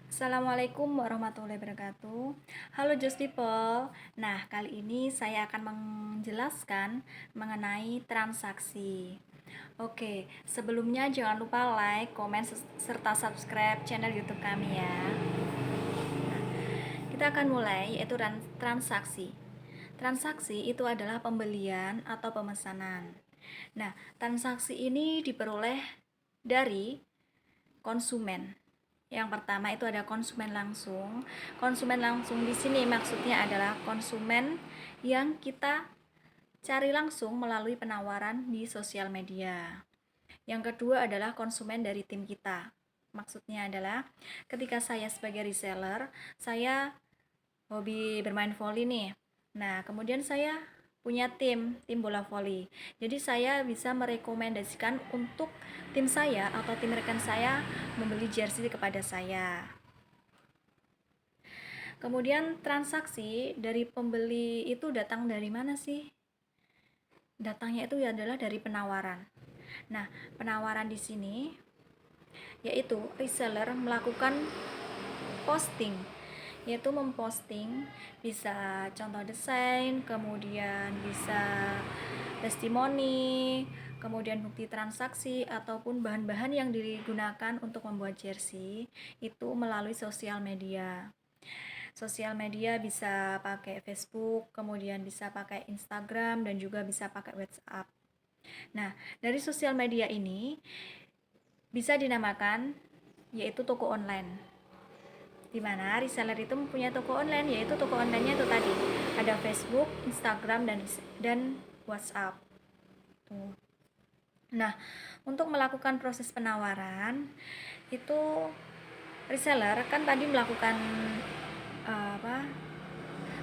Assalamualaikum warahmatullahi wabarakatuh. Halo Just People. Nah, kali ini saya akan menjelaskan mengenai transaksi. Oke, sebelumnya jangan lupa like, komen, serta subscribe channel YouTube kami ya. Kita akan mulai yaitu transaksi. Transaksi itu adalah pembelian atau pemesanan. Nah, transaksi ini diperoleh dari konsumen. Yang pertama itu ada konsumen langsung. Konsumen langsung di sini maksudnya adalah konsumen yang kita cari langsung melalui penawaran di sosial media. Yang kedua adalah konsumen dari tim kita. Maksudnya adalah ketika saya sebagai reseller, saya hobi bermain volley nih. Nah, kemudian saya punya tim bola voli. Jadi saya bisa merekomendasikan untuk tim saya atau tim rekan saya membeli jersey kepada saya. Kemudian transaksi dari pembeli itu datang dari mana sih? Datangnya itu adalah dari penawaran. Nah, penawaran di sini yaitu reseller melakukan posting, yaitu memposting bisa contoh desain, kemudian bisa testimoni, kemudian bukti transaksi ataupun bahan-bahan yang digunakan untuk membuat jersey itu melalui sosial media. Sosial media bisa pakai Facebook, kemudian bisa pakai Instagram, dan juga bisa pakai WhatsApp. Nah, dari sosial media ini bisa dinamakan yaitu toko online, di mana reseller itu mempunyai toko online, yaitu toko online-nya itu tadi ada Facebook, Instagram, dan WhatsApp. Tuh. Nah, untuk melakukan proses penawaran itu reseller kan tadi melakukan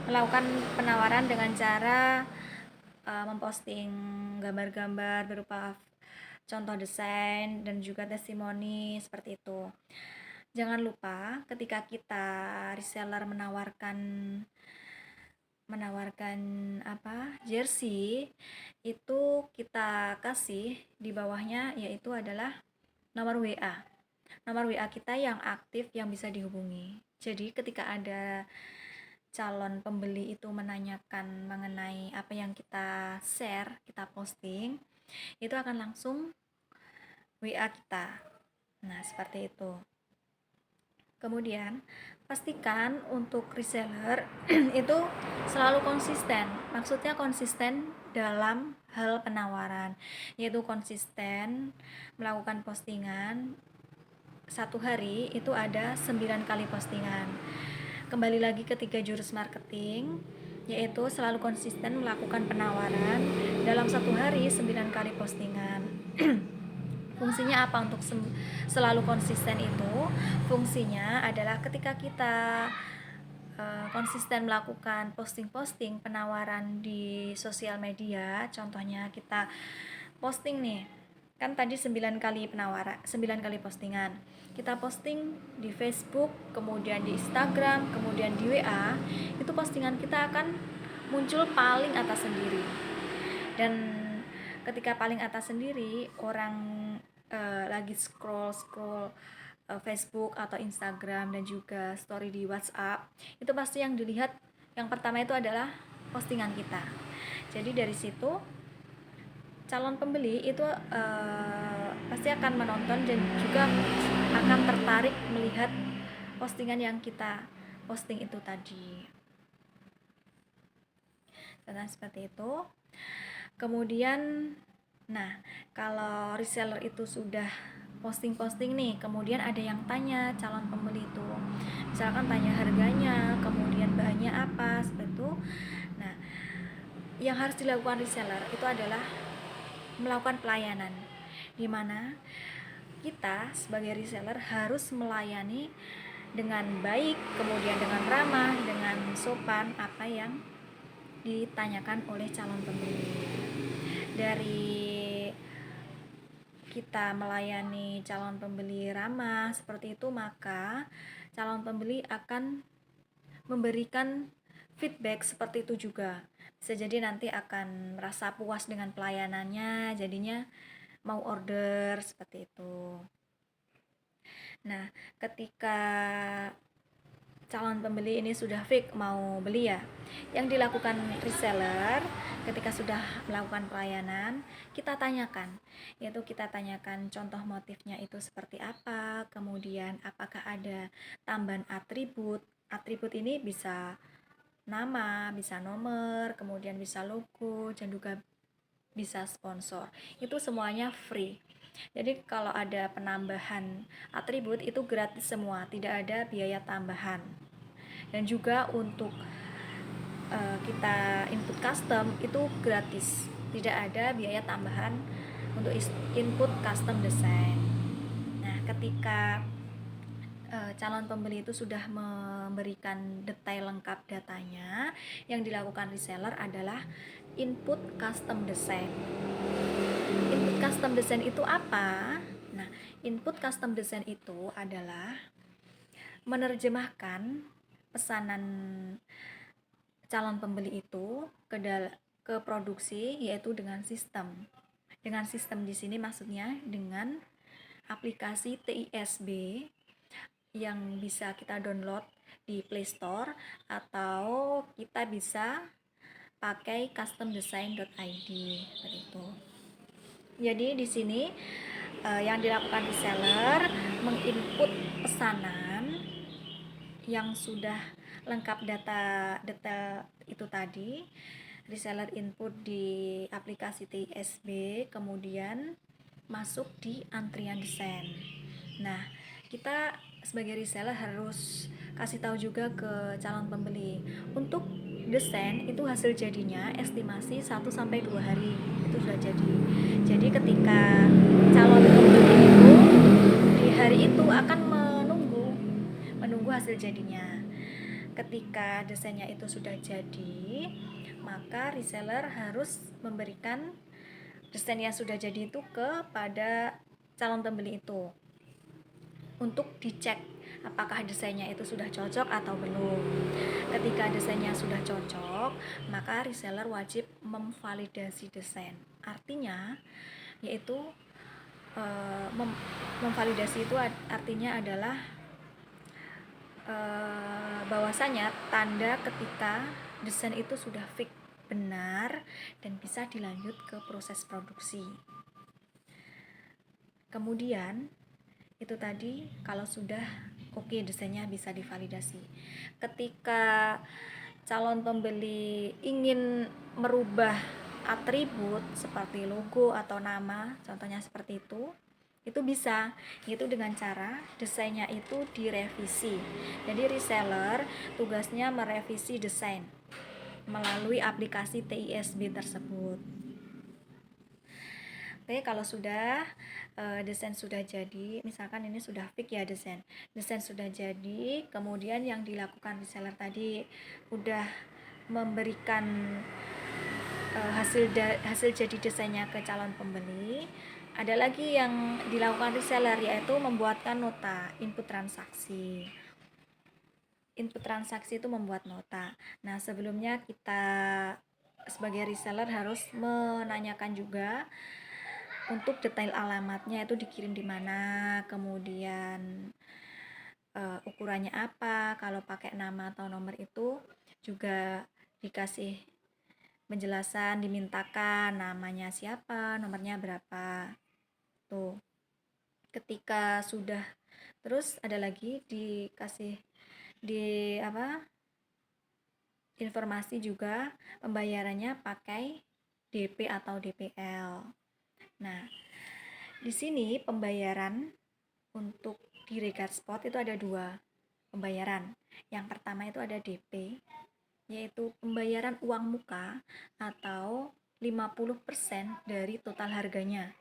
melakukan penawaran dengan cara memposting gambar-gambar berupa contoh desain dan juga testimoni seperti itu. Jangan lupa ketika kita reseller menawarkan jersey itu kita kasih di bawahnya yaitu adalah nomor WA. Nomor WA kita yang aktif yang bisa dihubungi. Jadi ketika ada calon pembeli itu menanyakan mengenai apa yang kita share, kita posting, itu akan langsung WA kita. Nah, seperti itu. Kemudian, pastikan untuk reseller itu selalu konsisten. Maksudnya konsisten dalam hal penawaran, yaitu konsisten melakukan postingan satu hari itu ada 9 kali postingan. Kembali lagi ke 3 jurus marketing, yaitu selalu konsisten melakukan penawaran dalam satu hari 9 kali postingan. Fungsinya apa untuk selalu konsisten itu? Fungsinya adalah ketika kita konsisten melakukan posting-posting penawaran di sosial media, contohnya kita posting nih, kan tadi 9 kali penawaran, 9 kali postingan. Kita posting di Facebook, kemudian di Instagram, kemudian di WA, itu postingan kita akan muncul paling atas sendiri. Dan ketika paling atas sendiri, orang lagi scroll Facebook atau Instagram dan juga story di WhatsApp, itu pasti yang dilihat yang pertama itu adalah postingan kita. Jadi dari situ calon pembeli itu pasti akan menonton dan juga akan tertarik melihat postingan yang kita posting itu tadi. Dan seperti itu. Kemudian, nah, kalau reseller itu sudah posting-posting nih, kemudian ada yang tanya calon pembeli itu, misalkan tanya harganya, kemudian bahannya apa, seperti itu. Nah, yang harus dilakukan reseller itu adalah melakukan pelayanan, di mana kita sebagai reseller harus melayani dengan baik, kemudian dengan ramah, dengan sopan apa yang ditanyakan oleh calon pembeli. Dari kita melayani calon pembeli ramah seperti itu, maka calon pembeli akan memberikan feedback seperti itu juga. Bisa jadi nanti akan merasa puas dengan pelayanannya, jadinya mau order seperti itu. Nah, ketika calon pembeli ini sudah fix mau beli ya, yang dilakukan reseller ketika sudah melakukan pelayanan, kita tanyakan, yaitu kita tanyakan contoh motifnya itu seperti apa, kemudian apakah ada tambahan atribut. Atribut ini bisa nama, bisa nomor, kemudian bisa logo, dan juga bisa sponsor. Itu semuanya free. Jadi kalau ada penambahan atribut itu gratis semua, tidak ada biaya tambahan. Dan juga untuk kita input custom itu gratis, tidak ada biaya tambahan untuk input custom design. Nah, ketika calon pembeli itu sudah memberikan detail lengkap datanya, yang dilakukan reseller adalah input custom design. Input custom design itu apa? Nah, input custom design itu adalah menerjemahkan pesanan calon pembeli itu ke produksi, yaitu dengan sistem. Dengan sistem di sini maksudnya dengan aplikasi TISB yang bisa kita download di Play Store atau kita bisa pakai customdesign.id seperti itu. Jadi di sini yang dilakukan reseller menginput pesanan yang sudah lengkap detail itu tadi. Reseller input di aplikasi TISB, kemudian masuk di antrian desain. Nah, kita sebagai reseller harus kasih tahu juga ke calon pembeli untuk desain itu hasil jadinya estimasi 1-2 hari itu sudah jadi. Jadi ketika calon pembeli itu di hari itu akan menunggu hasil jadinya. Ketika desainnya itu sudah jadi, maka reseller harus memberikan desain yang sudah jadi itu kepada calon pembeli itu untuk dicek apakah desainnya itu sudah cocok atau belum. Ketika desainnya sudah cocok, maka reseller wajib memvalidasi desain. Artinya yaitu memvalidasi itu artinya adalah bahwasanya tanda ketika desain itu sudah fix benar dan bisa dilanjut ke proses produksi. Kemudian itu tadi kalau sudah oke, desainnya bisa divalidasi. Ketika calon pembeli ingin merubah atribut seperti logo atau nama, contohnya seperti itu bisa, itu dengan cara desainnya itu direvisi. Jadi reseller tugasnya merevisi desain melalui aplikasi TISB tersebut. Oke, kalau sudah desain sudah jadi, misalkan ini sudah fix ya desain sudah jadi, kemudian yang dilakukan reseller tadi udah memberikan hasil jadi desainnya ke calon pembeli. Ada lagi yang dilakukan reseller, yaitu membuatkan nota input transaksi. Input transaksi itu membuat nota. Nah, sebelumnya kita sebagai reseller harus menanyakan juga untuk detail alamatnya itu dikirim di mana, kemudian ukurannya apa. Kalau pakai nama atau nomor itu juga dikasih penjelasan, dimintakan namanya siapa, nomornya berapa. Tuh. Ketika sudah, terus ada lagi dikasih informasi juga pembayarannya pakai DP atau DPL. Nah, di sini pembayaran untuk di Regard Spot itu ada 2 pembayaran. Yang pertama itu ada DP, yaitu pembayaran uang muka atau 50% dari total harganya.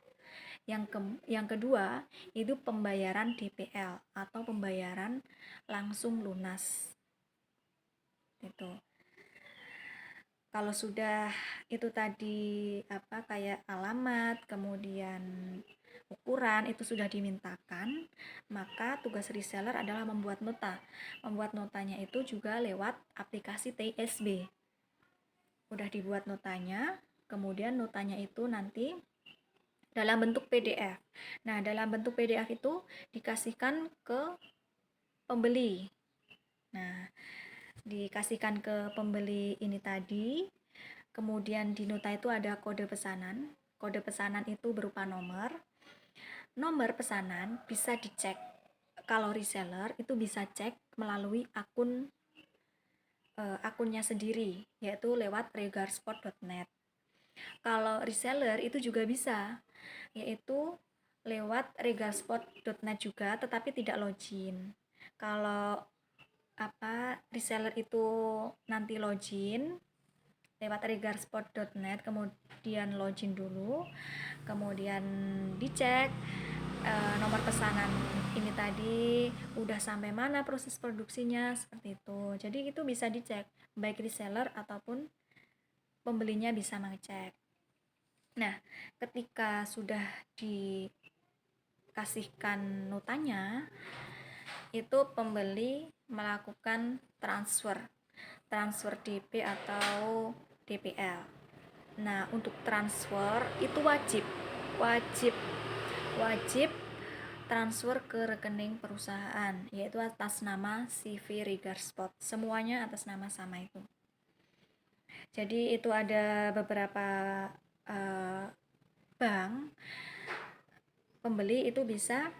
Yang kedua itu pembayaran DPL atau pembayaran langsung lunas. Itu. Kalau sudah itu tadi kayak alamat, kemudian ukuran itu sudah dimintakan, maka tugas reseller adalah membuat nota. Membuat notanya itu juga lewat aplikasi TISB. Udah dibuat notanya, kemudian notanya itu nanti dalam bentuk PDF. Nah, dalam bentuk PDF itu dikasihkan ke pembeli. Nah, dikasihkan ke pembeli ini tadi. Kemudian di nota itu ada kode pesanan. Kode pesanan itu berupa nomor. Nomor pesanan bisa dicek. Kalau reseller itu bisa cek melalui akunnya sendiri, yaitu lewat regarsport.net. Kalau reseller itu juga bisa, yaitu lewat regarsport.net juga, tetapi tidak login. Kalau reseller itu nanti login lewat regarsport.net, kemudian login dulu, kemudian dicek nomor pesanan ini tadi udah sampai mana proses produksinya, seperti itu. Jadi itu bisa dicek, baik reseller ataupun pembelinya bisa mengecek. Nah, ketika sudah dikasihkan notanya, itu pembeli melakukan transfer DP atau DPL. Nah, untuk transfer itu wajib transfer ke rekening perusahaan, yaitu atas nama CV Regarsport. Semuanya atas nama sama itu. Jadi itu ada beberapa bank, pembeli itu bisa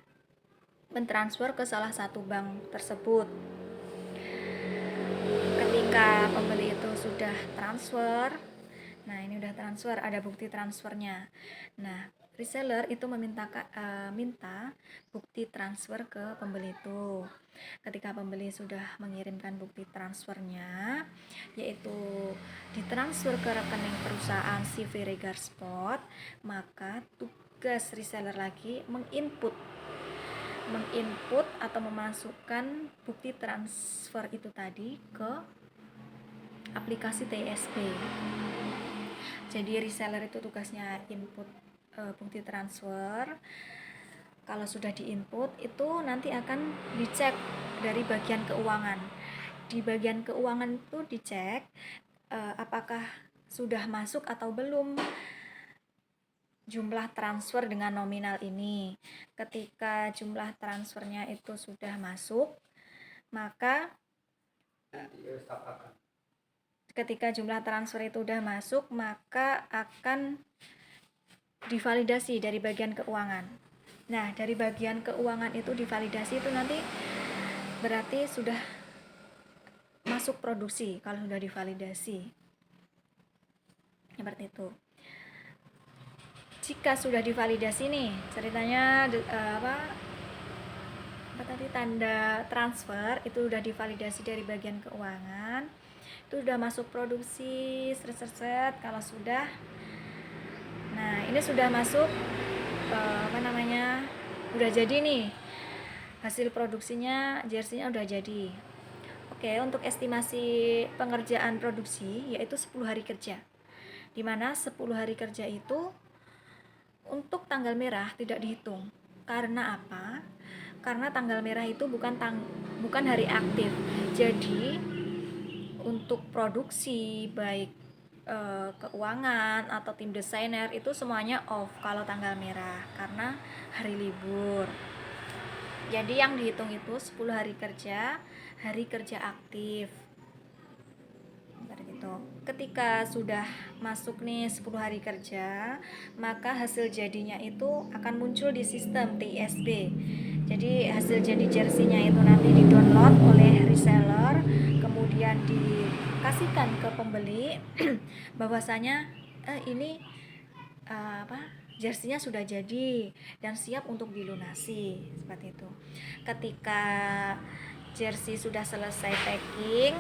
mentransfer ke salah satu bank tersebut. Ketika pembeli itu sudah transfer, nah ini udah transfer, ada bukti transfernya. Nah, reseller itu minta bukti transfer ke pembeli itu. Ketika pembeli sudah mengirimkan bukti transfernya, yaitu ditransfer ke rekening perusahaan CV Regarsport, maka tugas reseller lagi menginput atau memasukkan bukti transfer itu tadi ke aplikasi TISB. Jadi reseller itu tugasnya input bukti transfer. Kalau sudah diinput, itu nanti akan dicek dari bagian keuangan. Di bagian keuangan itu dicek apakah sudah masuk atau belum jumlah transfer dengan nominal ini. Ketika jumlah transfernya itu sudah masuk, maka akan divalidasi dari bagian keuangan. Nah, dari bagian keuangan itu divalidasi, itu nanti berarti sudah masuk produksi kalau sudah divalidasi. Seperti itu. Jika sudah divalidasi nih, ceritanya tanda transfer itu sudah divalidasi dari bagian keuangan, itu sudah masuk produksi, kalau sudah, nah ini sudah masuk udah jadi nih hasil produksinya, jersey-nya udah jadi. Oke, untuk estimasi pengerjaan produksi yaitu 10 hari kerja, dimana 10 hari kerja itu untuk tanggal merah tidak dihitung. Karena apa? Karena tanggal merah itu bukan hari aktif. Jadi untuk produksi baik keuangan atau tim desainer itu semuanya off kalau tanggal merah karena hari libur. Jadi yang dihitung itu 10 hari kerja aktif. Ketika sudah masuk nih 10 hari kerja, maka hasil jadinya itu akan muncul di sistem TISB. Jadi hasil jadi jersey-nya itu nanti di-download oleh reseller, kemudian dikasihkan ke pembeli bahwasanya ini jersey-nya sudah jadi dan siap untuk dilunasi, seperti itu. Ketika jersey sudah selesai packing,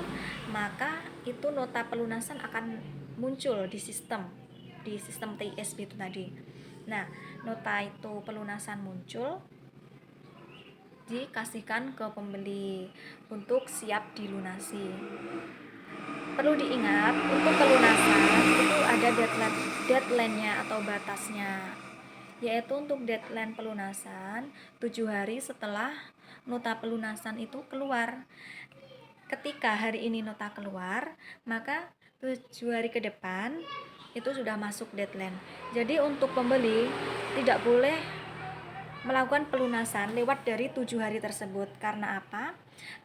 maka itu nota pelunasan akan muncul di sistem TISB itu tadi. Nah, nota itu pelunasan muncul, dikasihkan ke pembeli untuk siap dilunasi. Perlu diingat, untuk pelunasan itu ada deadline-nya atau batasnya, yaitu untuk deadline pelunasan 7 hari setelah nota pelunasan itu keluar. Ketika hari ini nota keluar, maka 7 hari ke depan itu sudah masuk deadline. Jadi untuk pembeli tidak boleh melakukan pelunasan lewat dari 7 hari tersebut. Karena apa?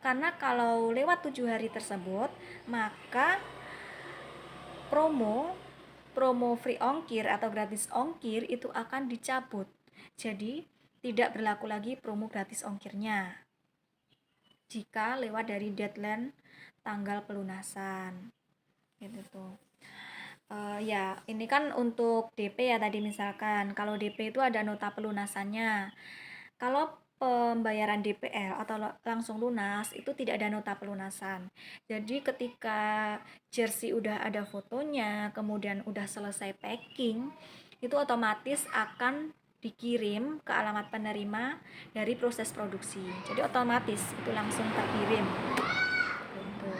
Karena kalau lewat 7 hari tersebut, maka promo free ongkir atau gratis ongkir itu akan dicabut. Jadi tidak berlaku lagi promo gratis ongkirnya jika lewat dari deadline tanggal pelunasan. Gitu tuh. Ya, ini kan untuk DP ya tadi, misalkan kalau DP itu ada nota pelunasannya. Kalau pembayaran DPL atau langsung lunas itu tidak ada nota pelunasan. Jadi ketika jersey udah ada fotonya, kemudian udah selesai packing, itu otomatis akan dikirim ke alamat penerima dari proses produksi. Jadi otomatis itu langsung terkirim. Gitu.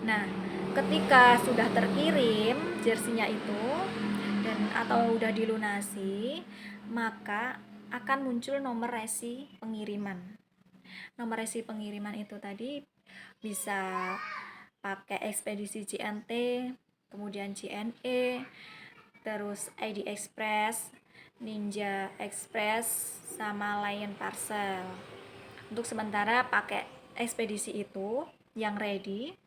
Nah, ketika sudah terkirim jersinya itu dan atau udah dilunasi, maka akan muncul nomor resi pengiriman. Nomor resi pengiriman itu tadi bisa pakai ekspedisi JNT, kemudian JNE, terus ID Express, Ninja Express, sama Lion Parcel. Untuk sementara pakai ekspedisi itu yang ready.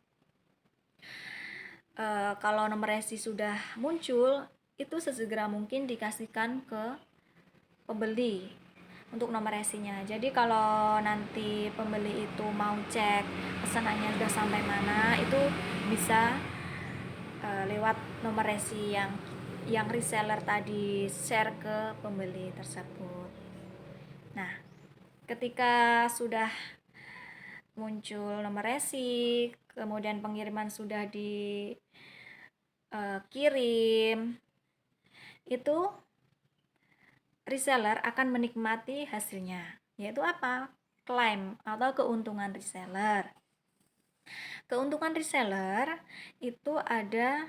Kalau nomor resi sudah muncul, itu sesegera mungkin dikasihkan ke pembeli untuk nomor resinya. Jadi kalau nanti pembeli itu mau cek pesanannya sudah sampai mana, itu bisa lewat nomor resi yang reseller tadi share ke pembeli tersebut. Nah, ketika sudah muncul nomor resi, kemudian pengiriman sudah dikirim, itu reseller akan menikmati hasilnya, yaitu apa? Klaim atau keuntungan reseller. Keuntungan reseller itu ada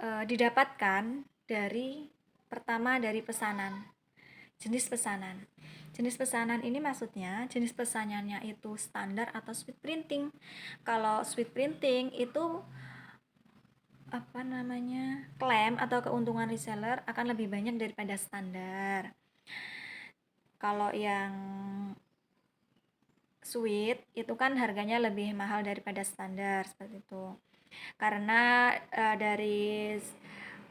didapatkan dari pertama dari pesanan, jenis pesanan. Jenis pesanan ini maksudnya jenis pesanannya itu standar atau sweet printing. Kalau sweet printing itu klaim atau keuntungan reseller akan lebih banyak daripada standar. Kalau yang sweet itu kan harganya lebih mahal daripada standar, seperti itu. Karena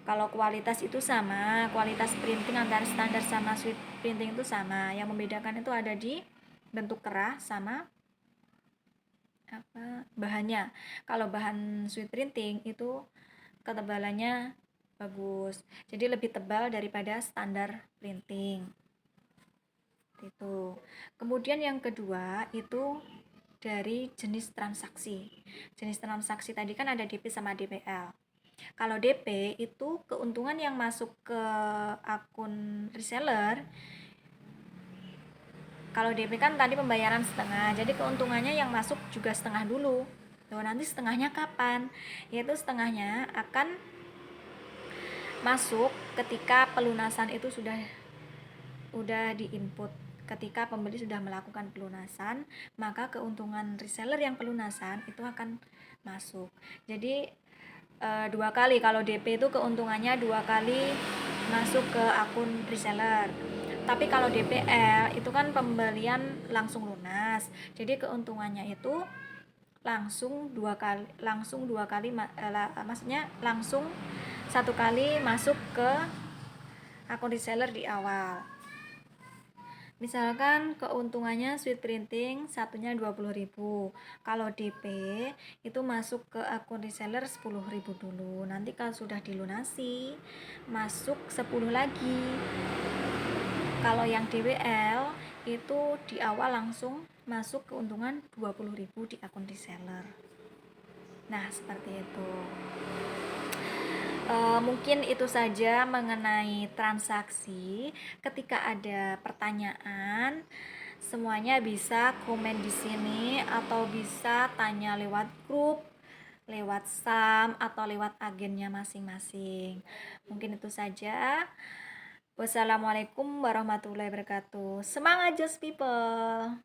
kalau kualitas itu sama, kualitas printing antara standar sama sweet printing itu sama. Yang membedakan itu ada di bentuk kerah sama bahannya. Kalau bahan sweet printing itu ketebalannya bagus, jadi lebih tebal daripada standar printing. Itu. Kemudian yang kedua itu dari jenis transaksi. Jenis transaksi tadi kan ada DP sama DPL. Kalau DP itu keuntungan yang masuk ke akun reseller. Kalau DP kan tadi pembayaran setengah, jadi keuntungannya yang masuk juga setengah dulu. Loh, nanti setengahnya kapan? Yaitu setengahnya akan masuk ketika pelunasan itu sudah diinput. Ketika pembeli sudah melakukan pelunasan, maka keuntungan reseller yang pelunasan itu akan masuk. Jadi 2 kali, kalau DP itu keuntungannya 2 kali masuk ke akun reseller. Tapi kalau DPL itu kan pembelian langsung lunas, jadi keuntungannya itu langsung dua kali, maksudnya langsung 1 kali masuk ke akun reseller di awal. Misalkan keuntungannya sweet printing satunya 20.000. Kalau DP itu masuk ke akun reseller 10.000 dulu. Nanti kalau sudah dilunasi masuk 10 lagi. Kalau yang DWL itu di awal langsung masuk keuntungan 20.000 di akun reseller. Nah, seperti itu. Mungkin itu saja mengenai transaksi. Ketika ada pertanyaan, semuanya bisa komen di sini atau bisa tanya lewat grup, lewat SAM atau lewat agennya masing-masing. Mungkin itu saja. Wassalamualaikum warahmatullahi wabarakatuh. Semangat just people.